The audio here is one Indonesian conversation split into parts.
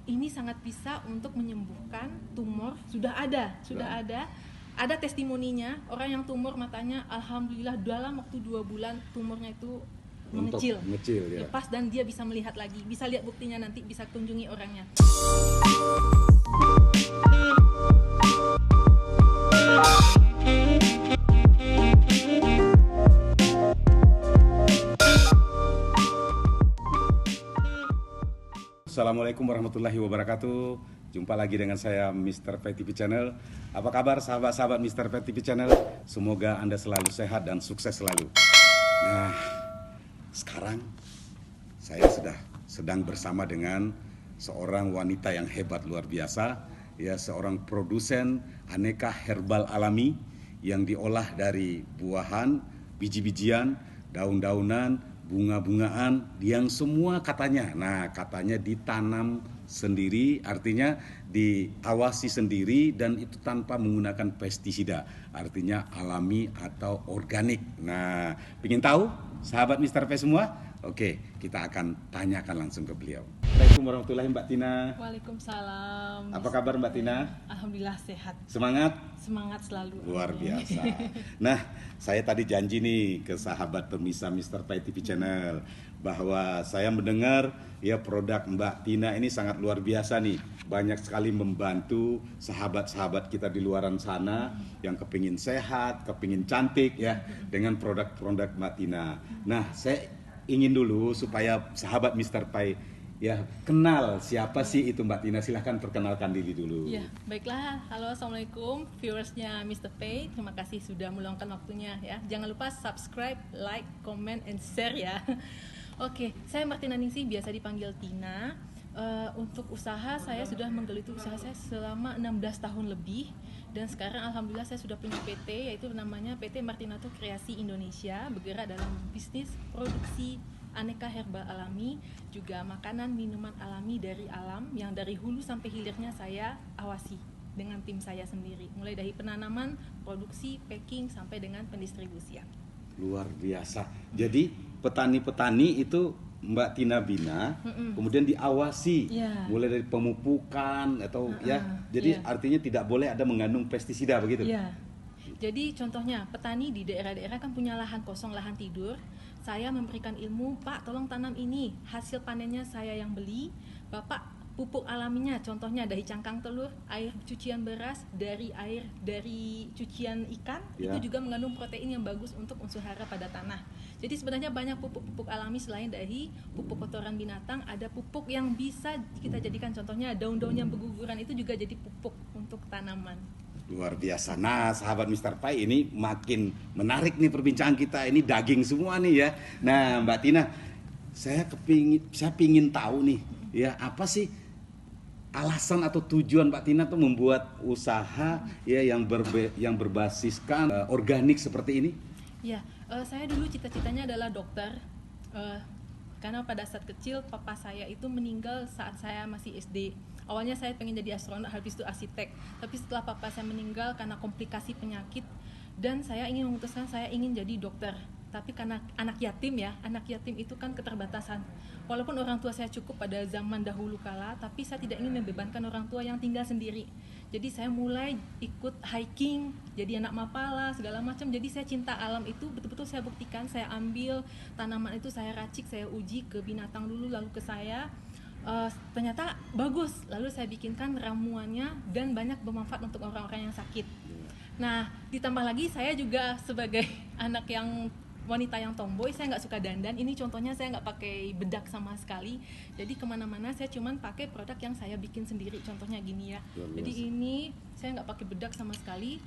ini sangat bisa untuk menyembuhkan tumor. Sudah ada testimoninya, orang yang tumor matanya alhamdulillah dalam waktu 2 bulan tumornya itu mengecil ya. lepas, dan dia bisa melihat lagi, bisa lihat buktinya, nanti bisa kunjungi orangnya. Assalamualaikum warahmatullahi wabarakatuh. Jumpa lagi dengan saya Mr. Pay TV Channel. Apa kabar sahabat-sahabat Mr. Pay TV Channel? Semoga Anda selalu sehat dan sukses selalu. Nah, sekarang saya sedang bersama dengan seorang wanita yang hebat luar biasa, ya, seorang produsen aneka herbal alami yang diolah dari buahan, biji-bijian, daun-daunan, bunga-bungaan yang semua katanya ditanam sendiri, artinya diawasi sendiri, dan itu tanpa menggunakan pestisida, artinya alami atau organik. Nah, ingin tahu sahabat Mr. P semua? Oke, kita akan tanyakan langsung ke beliau. Assalamualaikum warahmatullahi Mbak Tina. Waalaikumsalam. Apa kabar Mbak Tina? Alhamdulillah sehat. Semangat? Semangat selalu. Luar biasa. Nah, saya tadi janji nih ke sahabat pemirsa Mr. Pay TV Channel bahwa saya mendengar ya produk Mbak Tina ini sangat luar biasa nih. Banyak sekali membantu sahabat-sahabat kita di luaran sana yang kepingin sehat, kepingin cantik ya dengan produk-produk Mbak Tina. Nah, saya ingin dulu supaya sahabat Mr. Pay ya kenal siapa sih itu Mbak Tina. Silahkan perkenalkan diri dulu. Ya, baiklah. Halo, assalamualaikum viewersnya Mr. Pay. Terima kasih sudah meluangkan waktunya ya. Jangan lupa subscribe, like, comment, and share ya. Oke, saya Martina Ningsih, biasa dipanggil Tina. Untuk usaha saya sudah menggeluti usaha saya selama 16 tahun lebih, dan sekarang alhamdulillah saya sudah punya PT, yaitu namanya PT Martinato Kreasi Indonesia, bergerak dalam bisnis produksi aneka herbal alami, juga makanan minuman alami dari alam yang dari hulu sampai hilirnya saya awasi dengan tim saya sendiri, mulai dari penanaman, produksi, packing sampai dengan pendistribusian. Luar biasa. Jadi petani-petani itu Mbak Tina bina, kemudian diawasi, mulai dari pemupukan atau jadi artinya tidak boleh ada mengandung pestisida begitu. Jadi contohnya petani di daerah-daerah kan punya lahan kosong, lahan tidur. Saya memberikan ilmu, Pak tolong tanam ini, hasil panennya saya yang beli, Bapak pupuk alaminya, contohnya dari cangkang telur, air cucian beras, dari cucian ikan, itu juga mengandung protein yang bagus untuk unsur hara pada tanah. Jadi sebenarnya banyak pupuk-pupuk alami selain dari pupuk kotoran binatang, ada pupuk yang bisa kita jadikan, contohnya daun-daun yang berguguran itu juga jadi pupuk untuk tanaman. Luar biasa. Nah, sahabat Mr. Pay, ini makin menarik nih perbincangan kita. Ini daging semua nih ya. Nah, Mbak Tina, saya pingin tahu nih, ya apa sih alasan atau tujuan Mbak Tina tuh membuat usaha ya yang berbasiskan organik seperti ini? Ya, saya dulu cita-citanya adalah dokter. Karena pada saat kecil papa saya itu meninggal saat saya masih SD. Awalnya saya pengen jadi astronot, habis itu arsitek. Tapi setelah papa saya meninggal karena komplikasi penyakit, dan saya ingin memutuskan saya ingin jadi dokter. Tapi karena anak yatim itu kan keterbatasan. Walaupun orang tua saya cukup pada zaman dahulu kala, tapi saya tidak ingin membebankan orang tua yang tinggal sendiri. Jadi saya mulai ikut hiking, jadi anak mapala, segala macam. Jadi saya cinta alam itu betul-betul saya buktikan. Saya ambil tanaman itu, saya racik, saya uji ke binatang dulu, lalu ke saya. Ternyata bagus. Lalu saya bikinkan ramuannya dan banyak bermanfaat untuk orang-orang yang sakit. Nah, ditambah lagi saya juga sebagai anak yang wanita yang tomboy, saya nggak suka dandan. Ini contohnya saya nggak pakai bedak sama sekali. Jadi kemana-mana saya cuman pakai produk yang saya bikin sendiri. Contohnya gini ya. Jadi ini saya nggak pakai bedak sama sekali.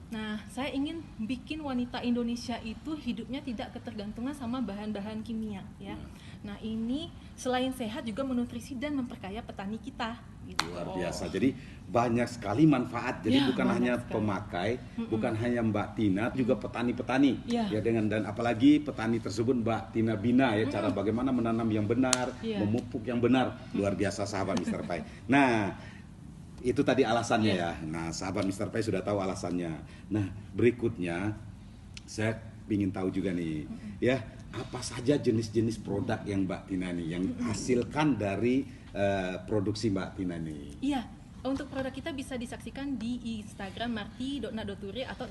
Nah, saya ingin bikin wanita Indonesia itu hidupnya tidak ketergantungan sama bahan-bahan kimia ya. Nah, ini selain sehat juga menutrisi dan memperkaya petani kita. Gitu. Luar biasa. Jadi banyak sekali manfaat. Jadi bukan hanya pemakai, bukan hanya Mbak Tina, juga petani-petani. Ya, dan apalagi petani tersebut Mbak Tina bina ya, cara bagaimana menanam yang benar, memupuk yang benar. Luar biasa sahabat Mr. Pay. Nah, itu tadi alasannya ya. Nah, sahabat Mr. Pay sudah tahu alasannya. Nah, berikutnya saya ingin tahu juga nih, ya apa saja jenis-jenis produk yang Mbak Tina nih yang hasilkan dari produksi Mbak Tina nih? Iya, untuk produk kita bisa disaksikan di Instagram marti.na.ture atau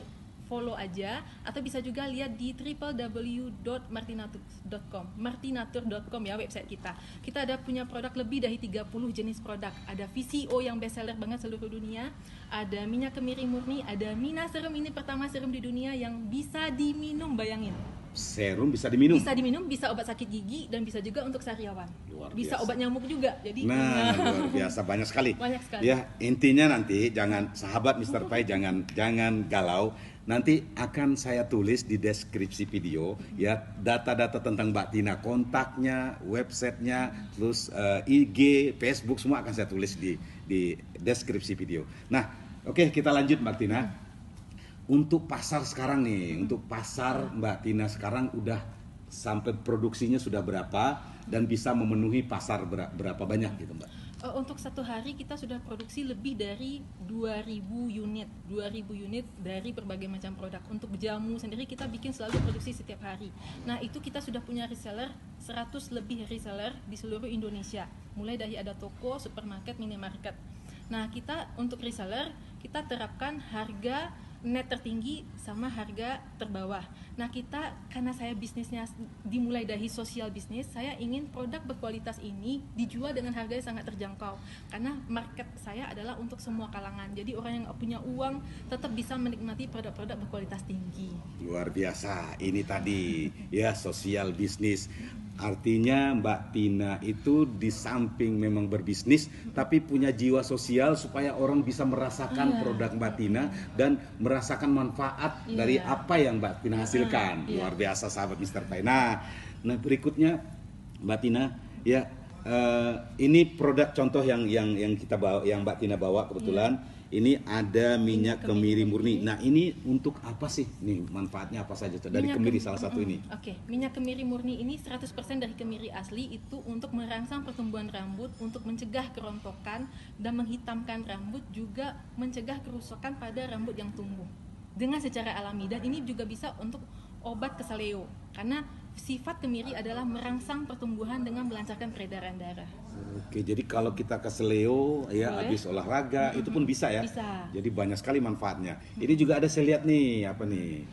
follow aja, atau bisa juga lihat di www.martinatur.com ya, website kita. Kita ada punya produk lebih dari 30 jenis produk. Ada VCO yang best seller banget seluruh dunia, ada minyak kemiri murni, ada Mina Serum, ini pertama serum di dunia yang bisa diminum, bayangin. Serum bisa diminum? Bisa diminum, bisa obat sakit gigi, dan bisa juga untuk sariawan. Bisa obat nyamuk juga. Jadi luar biasa, banyak sekali. Banyak sekali. Ya, intinya nanti jangan, sahabat Mr. Pai, jangan galau. Nanti akan saya tulis di deskripsi video ya data-data tentang Mbak Tina, kontaknya, websitenya, terus IG, Facebook, semua akan saya tulis di deskripsi video. Nah, oke, kita lanjut Mbak Tina. Untuk pasar sekarang nih, untuk pasar Mbak Tina sekarang udah sampai produksinya sudah berapa dan bisa memenuhi pasar berapa banyak gitu Mbak? Untuk satu hari kita sudah produksi lebih dari 2000 unit dari berbagai macam produk. Untuk jamu sendiri kita bikin selalu produksi setiap hari. Nah, itu kita sudah punya reseller, 100 lebih reseller di seluruh Indonesia. Mulai dari ada toko, supermarket, minimarket. Nah, kita untuk reseller kita terapkan harga net tertinggi sama harga terbawah. Nah, kita karena saya bisnisnya dimulai dari sosial bisnis, saya ingin produk berkualitas ini dijual dengan harga yang sangat terjangkau. Karena market saya adalah untuk semua kalangan. Jadi orang yang nggak punya uang tetap bisa menikmati produk-produk berkualitas tinggi. Luar biasa. Ini tadi ya sosial bisnis. Artinya Mbak Tina itu di samping memang berbisnis tapi punya jiwa sosial supaya orang bisa merasakan produk Mbak Tina dan merasakan manfaat dari apa yang Mbak Tina hasilkan. Luar biasa sahabat Mr. Pai. Nah, berikutnya Mbak Tina ya ini produk contoh yang kita bawa, yang Mbak Tina bawa kebetulan. Ini ada minyak kemiri murni. Nah, ini untuk apa sih? Nih, manfaatnya apa saja dari kemiri salah satu ini? Oke, minyak kemiri murni ini 100% dari kemiri asli, itu untuk merangsang pertumbuhan rambut, untuk mencegah kerontokan dan menghitamkan rambut, juga mencegah kerusakan pada rambut yang tumbuh dengan secara alami. Dan ini juga bisa untuk obat keseleo, karena sifat kemiri adalah merangsang pertumbuhan dengan melancarkan peredaran darah. Oke, jadi kalau kita keseleo ya habis olahraga itu pun bisa ya? Bisa. Jadi banyak sekali manfaatnya. Ini juga ada, saya lihat nih, apa nih?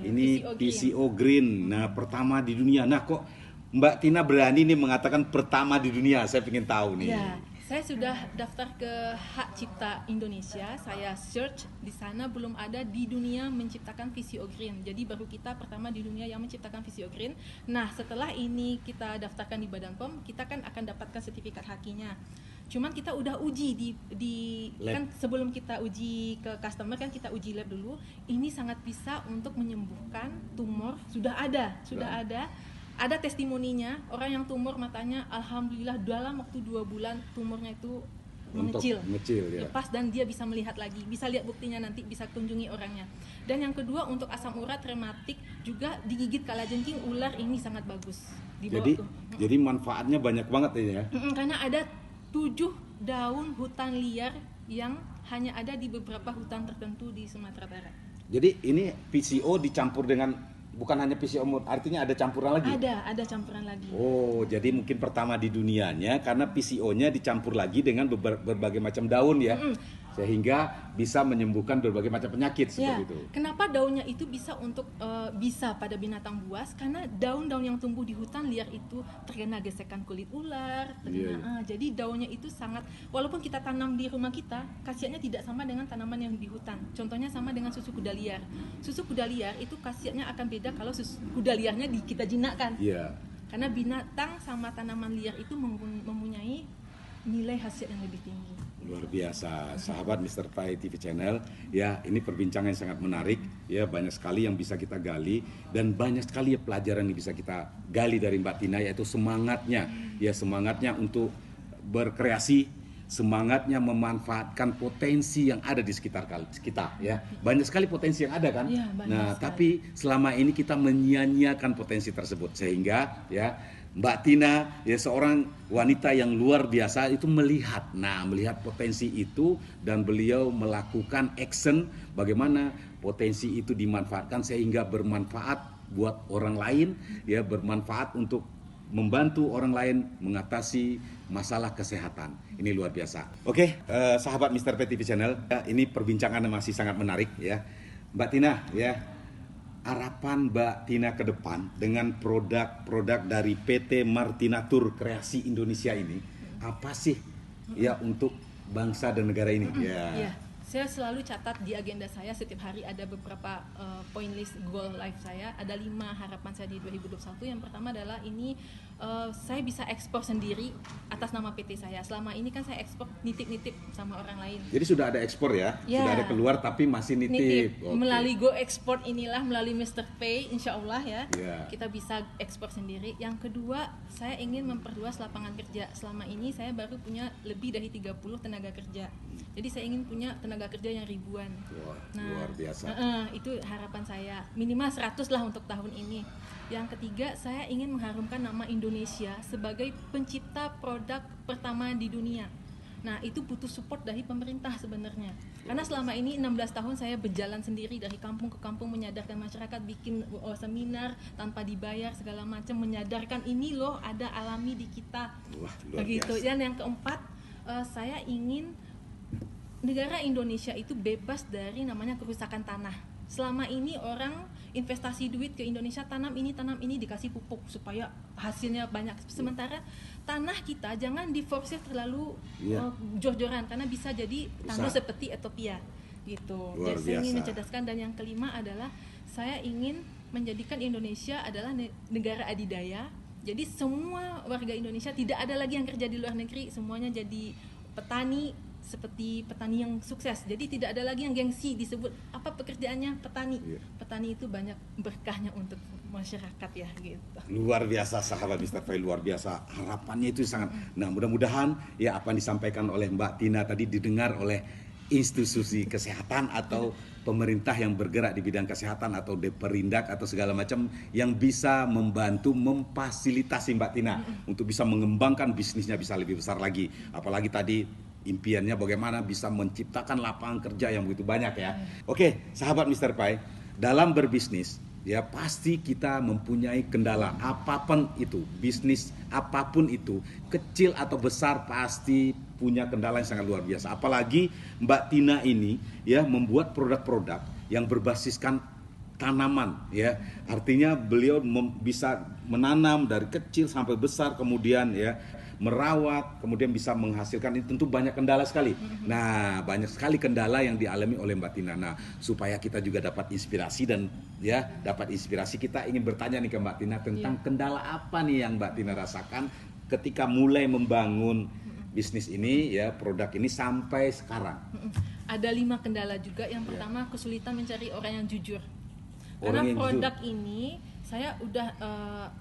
Ini PCO Green. Nah, pertama di dunia. Nah, kok Mbak Tina berani nih mengatakan pertama di dunia? Saya ingin tahu nih. Ya, saya sudah daftar ke Hak Cipta Indonesia. Saya search di sana, belum ada di dunia menciptakan PCO Green. Jadi baru kita pertama di dunia yang menciptakan PCO Green. Nah, setelah ini kita daftarkan di Badan POM, kita kan akan dapatkan sertifikat hakinya. Cuman kita udah uji di kan sebelum kita uji ke customer kan kita uji lab dulu. Ini sangat bisa untuk menyembuhkan tumor. Sudah ada. Ada testimoninya, orang yang tumor matanya alhamdulillah dalam waktu 2 bulan tumornya itu mengecil ya. Lepas, dan dia bisa melihat lagi, bisa lihat buktinya nanti, bisa kunjungi orangnya. Dan yang kedua, untuk asam urat rematik juga digigit kalajengking ular ini sangat bagus. Jadi manfaatnya banyak banget ya. Karena ada 7 daun hutan liar yang hanya ada di beberapa hutan tertentu di Sumatera Barat. Jadi ini PCO dicampur dengan, bukan hanya PCO, artinya ada campuran lagi? Ada campuran lagi. Oh, jadi mungkin pertama di dunianya karena PCO-nya dicampur lagi dengan berbagai macam daun ya. Sehingga bisa menyembuhkan berbagai macam penyakit seperti itu. Kenapa daunnya itu bisa untuk bisa pada binatang buas? Karena daun-daun yang tumbuh di hutan liar itu terkena gesekan kulit ular, jadi daunnya itu sangat, walaupun kita tanam di rumah kita, khasiatnya tidak sama dengan tanaman yang di hutan. Contohnya sama dengan susu kuda liar. Susu kuda liar itu khasiatnya akan beda kalau susu kuda liarnya kita jinakkan. Karena binatang sama tanaman liar itu mempunyai nilai khasiat yang lebih tinggi. Luar biasa, sahabat Mr. Pai TV Channel. Ya, ini perbincangan yang sangat menarik. Ya, banyak sekali yang bisa kita gali dan banyak sekali ya pelajaran yang bisa kita gali dari Mbak Tina, yaitu semangatnya, ya semangatnya untuk berkreasi, semangatnya memanfaatkan potensi yang ada di sekitar kita. Ya, banyak sekali potensi yang ada kan. Nah, tapi selama ini kita menyia-nyiakan potensi tersebut, sehingga ya Mbak Tina ya seorang wanita yang luar biasa itu melihat potensi itu, dan beliau melakukan action bagaimana potensi itu dimanfaatkan sehingga bermanfaat buat orang lain, ya bermanfaat untuk membantu orang lain mengatasi masalah kesehatan. Ini luar biasa. Oke, sahabat Mr. P TV Channel, ini perbincangan masih sangat menarik ya. Mbak Tina ya, harapan Mbak Tina ke depan dengan produk-produk dari PT Martinatur Kreasi Indonesia ini apa sih ya untuk bangsa dan negara ini? Ya. Saya selalu catat di agenda saya setiap hari ada beberapa point list goal life saya. Ada 5 harapan saya di 2021. Yang pertama adalah ini saya bisa ekspor sendiri atas nama PT saya. Selama ini kan saya ekspor nitip-nitip sama orang lain. Jadi sudah ada ekspor ya? Sudah ada keluar tapi masih nitip. Okay. Melalui Go Export inilah, melalui Mr. Pay, insya Allah ya, kita bisa ekspor sendiri. Yang kedua, saya ingin memperluas lapangan kerja. Selama ini saya baru punya lebih dari 30 tenaga kerja. Jadi saya ingin punya tenaga kerja yang ribuan. Wah, luar biasa. Itu harapan saya. Minimal 100 lah untuk tahun ini. Yang ketiga, saya ingin mengharumkan nama Indonesia sebagai pencipta produk pertama di dunia. Nah, itu butuh support dari pemerintah sebenarnya. Karena selama ini 16 tahun saya berjalan sendiri dari kampung ke kampung menyadarkan masyarakat, bikin seminar tanpa dibayar segala macam, menyadarkan ini loh ada alami di kita. Wah, luar begitu. biasa. Dan yang keempat, saya ingin negara Indonesia itu bebas dari namanya kerusakan tanah. Selama ini orang investasi duit ke Indonesia, tanam ini dikasih pupuk supaya hasilnya banyak. Sementara tanah kita jangan diforsir terlalu jor-joran karena bisa jadi tanah seperti Ethiopia gitu. Jadi saya ingin mencerdaskan. Dan yang kelima adalah saya ingin menjadikan Indonesia adalah negara adidaya. Jadi semua warga Indonesia tidak ada lagi yang kerja di luar negeri, semuanya jadi petani seperti petani yang sukses. Jadi tidak ada lagi yang gengsi disebut apa pekerjaannya petani. Petani itu banyak berkahnya untuk masyarakat ya gitu. Luar biasa sahabat Mr. Fai, luar biasa. Harapannya itu sangat. Nah, mudah-mudahan ya apa yang disampaikan oleh Mbak Tina tadi didengar oleh institusi kesehatan atau pemerintah yang bergerak di bidang kesehatan atau Deperindak atau segala macam yang bisa membantu memfasilitasi Mbak Tina untuk bisa mengembangkan bisnisnya bisa lebih besar lagi. Apalagi tadi impiannya bagaimana bisa menciptakan lapangan kerja yang begitu banyak ya. Oke, sahabat Mr. Pai, dalam berbisnis ya pasti kita mempunyai kendala apapun itu, bisnis apapun itu, kecil atau besar pasti punya kendala yang sangat luar biasa. Apalagi Mbak Tina ini ya membuat produk-produk yang berbasiskan tanaman ya. Artinya beliau bisa menanam dari kecil sampai besar, kemudian ya merawat, kemudian bisa menghasilkan. Ini tentu banyak kendala sekali. Nah, banyak sekali kendala yang dialami oleh Mbak Tina. Nah, supaya kita juga dapat inspirasi dan ya dapat inspirasi, kita ingin bertanya nih ke Mbak Tina tentang kendala apa nih yang Mbak Tina rasakan ketika mulai membangun bisnis ini ya, produk ini sampai sekarang. Ada 5 kendala juga. Yang pertama, kesulitan mencari orang yang jujur. Karena produk ini saya udah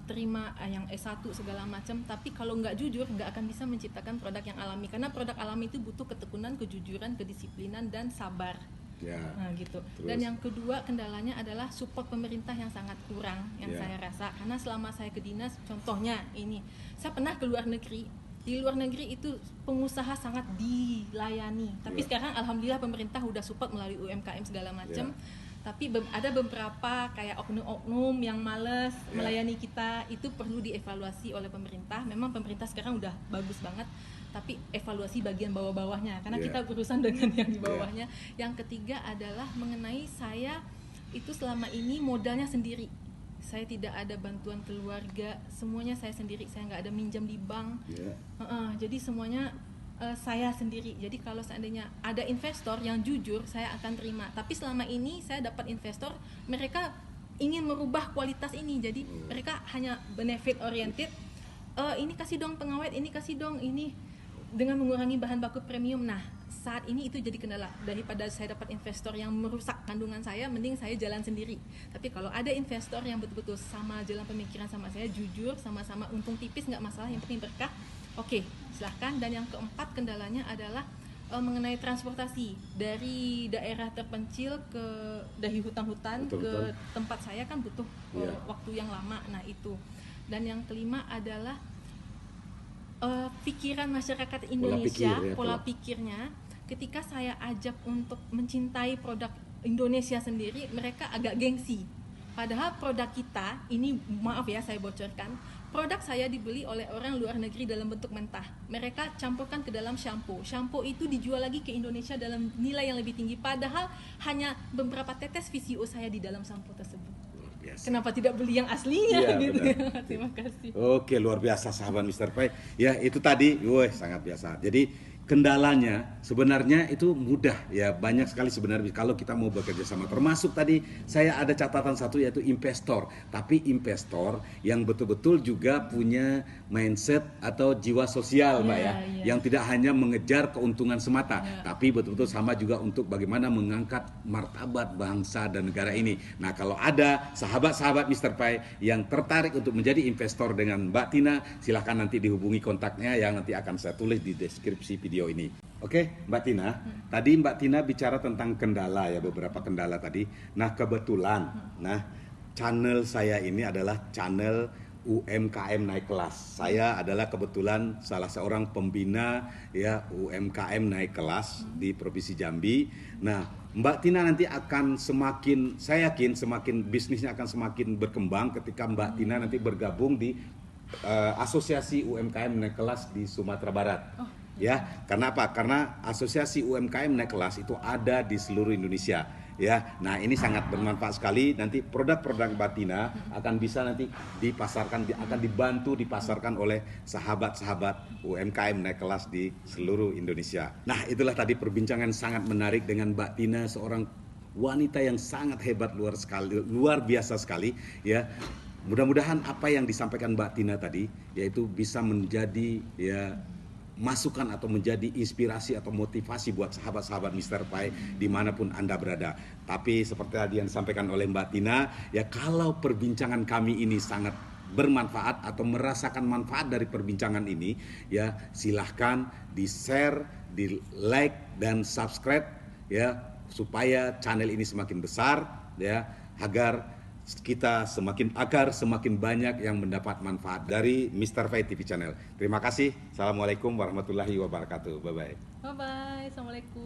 terima yang S1 segala macam, tapi kalau nggak jujur nggak akan bisa menciptakan produk yang alami. Karena produk alami itu butuh ketekunan, kejujuran, kedisiplinan, dan sabar. Nah gitu. Terus. Dan yang kedua kendalanya adalah support pemerintah yang sangat kurang yang saya rasa. Karena selama saya ke dinas, contohnya ini, saya pernah ke luar negeri. Di luar negeri itu pengusaha sangat dilayani. Tapi sekarang alhamdulillah pemerintah udah support melalui UMKM segala macam. Tapi ada beberapa kayak oknum-oknum yang males melayani kita, itu perlu dievaluasi oleh pemerintah. Memang pemerintah sekarang udah bagus banget, tapi evaluasi bagian bawah-bawahnya karena kita berurusan dengan yang di bawahnya. Yang ketiga adalah mengenai saya itu selama ini modalnya sendiri. Saya tidak ada bantuan keluarga, semuanya saya sendiri. Saya nggak ada minjam di bank. Jadi semuanya saya sendiri. Jadi kalau seandainya ada investor yang jujur, saya akan terima. Tapi selama ini saya dapat investor, mereka ingin merubah kualitas ini. Jadi mereka hanya benefit oriented. Ini kasih dong pengawet, ini kasih dong ini, dengan mengurangi bahan baku premium. Nah, saat ini itu jadi kendala. Daripada saya dapat investor yang merusak kandungan saya, mending saya jalan sendiri. Tapi kalau ada investor yang betul-betul sama jalan pemikiran sama saya, jujur, sama-sama untung tipis, nggak masalah, yang penting berkah. Oke, silahkan. Dan yang keempat kendalanya adalah mengenai transportasi dari daerah terpencil dari hutan-hutan ke tempat saya kan butuh waktu yang lama. Nah itu. Dan yang kelima adalah pikiran masyarakat Indonesia, pola pikirnya. Ketika saya ajak untuk mencintai produk Indonesia sendiri, mereka agak gengsi. Padahal produk kita ini, maaf ya saya bocorkan, Produk saya dibeli oleh orang luar negeri dalam bentuk mentah. Mereka campurkan ke dalam shampoo. Shampoo itu dijual lagi ke Indonesia dalam nilai yang lebih tinggi. Padahal hanya beberapa tetes VCO saya di dalam shampoo tersebut. Biasa. Kenapa tidak beli yang aslinya Iya, gitu? benar. Terima kasih. Oke, luar biasa sahabat Mr. Pai. Ya, itu tadi, sangat biasa. Jadi kendalanya sebenarnya itu mudah ya, banyak sekali sebenarnya kalau kita mau bekerja sama. Termasuk tadi saya ada catatan satu yaitu investor, tapi investor yang betul-betul juga punya mindset atau jiwa sosial, Mbak ya, yang tidak hanya mengejar keuntungan semata, tapi betul-betul sama juga untuk bagaimana mengangkat martabat bangsa dan negara ini. Nah, kalau ada sahabat-sahabat Mr. Pai yang tertarik untuk menjadi investor dengan Mbak Tina, silahkan nanti dihubungi kontaknya yang nanti akan saya tulis di deskripsi video ini. Oke, Mbak Tina, tadi Mbak Tina bicara tentang kendala ya, beberapa kendala tadi. Nah, kebetulan, channel saya ini adalah channel UMKM naik kelas. Saya adalah kebetulan salah seorang pembina ya UMKM naik kelas di Provinsi Jambi. Nah, Mbak Tina nanti akan semakin, saya yakin semakin bisnisnya akan semakin berkembang ketika Mbak Tina nanti bergabung di Asosiasi UMKM naik kelas di Sumatera Barat. Ya, karena apa? Karena Asosiasi UMKM naik kelas itu ada di seluruh Indonesia. Ya, nah ini sangat bermanfaat sekali. Nanti produk-produk Mbak Tina akan bisa nanti dipasarkan, akan dibantu dipasarkan oleh sahabat-sahabat UMKM naik kelas di seluruh Indonesia. Nah, itulah tadi perbincangan sangat menarik dengan Mbak Tina, seorang wanita yang sangat hebat, luar biasa sekali. Ya, mudah-mudahan apa yang disampaikan Mbak Tina tadi, yaitu bisa menjadi ya masukan atau menjadi inspirasi atau motivasi buat sahabat-sahabat Mr. Pai dimanapun Anda berada. Tapi seperti tadi yang disampaikan oleh Mbak Tina, ya kalau perbincangan kami ini sangat bermanfaat atau merasakan manfaat dari perbincangan ini, ya silahkan di-share, di-like dan subscribe ya supaya channel ini semakin besar ya, agar semakin banyak yang mendapat manfaat dari Mr. Pai TV Channel. Terima kasih. Assalamualaikum warahmatullahi wabarakatuh. Bye bye. Bye bye. Assalamualaikum.